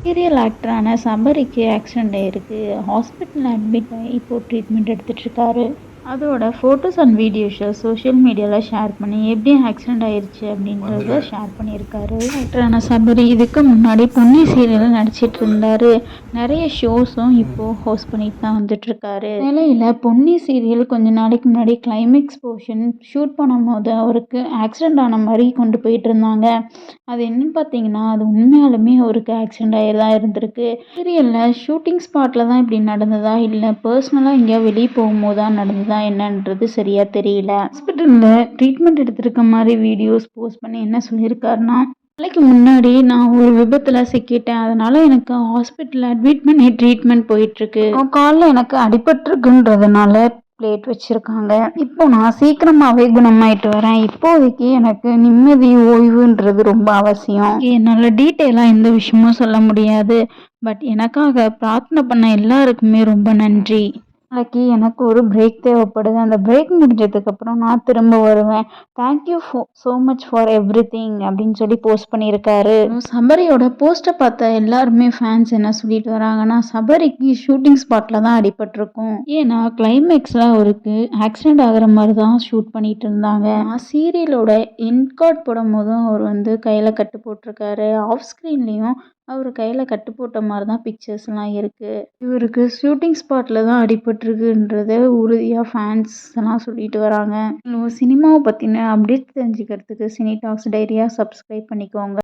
Serial ஆக்டரான சபரிக்கு accident ஆயிருக்கு. ஹாஸ்பிட்டல்ல admit ஆகி இப்போ ட்ரீட்மெண்ட் எடுத்துட்டு இருக்காரு. அதோட ஃபோட்டோஸ் அண்ட் வீடியோஸை சோஷியல் மீடியாவில் ஷேர் பண்ணி எப்படி ஆக்சிடென்ட் ஆயிருச்சு அப்படின்றத ஷேர் பண்ணியிருக்காரு. ஆக்டரான சபரி இதுக்கு முன்னாடி பொன்னி சீரியலில் நடிச்சிட்டு இருந்தாரு. நிறைய ஷோஸும் இப்போது ஹோஸ்ட் பண்ணிட்டு தான் வந்துட்டுருக்காரு. நிலையில் பொன்னி சீரியல் கொஞ்ச நாளைக்கு முன்னாடி கிளைமேக்ஸ் போர்ஷன் ஷூட் பண்ணும்போது அவருக்கு ஆக்சிடென்ட் ஆன மாதிரி கொண்டு போயிட்டு இருந்தாங்க. அது என்னன்னு பார்த்தீங்கன்னா அது உண்மையாலுமே அவருக்கு ஆக்சிடென்ட் ஆகி தான் இருந்திருக்கு. சீரியலில் ஷூட்டிங் ஸ்பாட்டில் தான் இப்படி நடந்ததா இல்லை பர்சனலாக எங்கேயா வெளியே போகும்போது தான் நடந்ததா என்னன்றது சரியா தெரியல. ஹாஸ்பிட்டலில் ட்ரீட்மெண்ட் எடுத்திருக்க மாதிரி வீடியோஸ் போஸ்ட் பண்ணி என்ன சொல்லியிருக்காருன்னா, நாளைக்கு முன்னாடி நான் ஒரு விபத்தில் சிக்கிட்டேன், அதனால எனக்கு ஹாஸ்பிட்டலில் அட்மிட் பண்ணி ட்ரீட்மெண்ட் போயிட்டுருக்கு. காலில் எனக்கு அடிபட்டிருக்குன்றதுனால பிளேட் வச்சுருக்காங்க. இப்போ நான் சீக்கிரமாகவே குணமாயிட்டு வரேன். இப்போதைக்கு எனக்கு நிம்மதி ஓய்வுன்றது ரொம்ப அவசியம். என்னால் டீட்டெயிலாக எந்த விஷயமும் சொல்ல முடியாது. பட் எனக்காக பிரார்த்தனை பண்ண எல்லாருக்குமே ரொம்ப நன்றி. நாளைக்கு எனக்கு ஒரு பிரேக் தேவைப்படுது. அந்த பிரேக் முடிஞ்சதுக்கப்புறம் நான் திரும்ப வருவேன். Thank you so much for everything அப்படின்னு சொல்லி போஸ்ட் பண்ணியிருக்காரு. சபரியோட போஸ்ட்டை பார்த்த எல்லாருமே ஃபேன்ஸ் என்ன சொல்லிட்டு வராங்கன்னா, சபரிக்கு ஷூட்டிங் ஸ்பாட்டில் தான் அடிபட்டிருக்கும். ஏன்னா கிளைமேக்ஸில் அவருக்கு ஆக்சிடென்ட் ஆகிற மாதிரி தான் ஷூட் பண்ணிட்டு இருந்தாங்க. சீரியலோட எண்ட் கார்ட் போடும் போதும் அவர் கையில் கட்டு போட்டிருக்காரு. ஆஃப் ஸ்க்ரீன்லேயும் அவர் கையில் கட்டு போட்ட மாதிரி தான் பிக்சர்ஸ்லாம் இருக்குது. இவருக்கு ஷூட்டிங் ஸ்பாட்டில் தான் அடிபட்டிருக்குன்றத உறுதியாக ஃபேன்ஸ் எல்லாம் சொல்லிட்டு வராங்க. சினிமாவை பற்றின அப்டேட் தெரிஞ்சுக்கிறதுக்கு சினி டாக்ஸ் டைரியா சப்ஸ்கிரைப் பண்ணிக்கோங்க.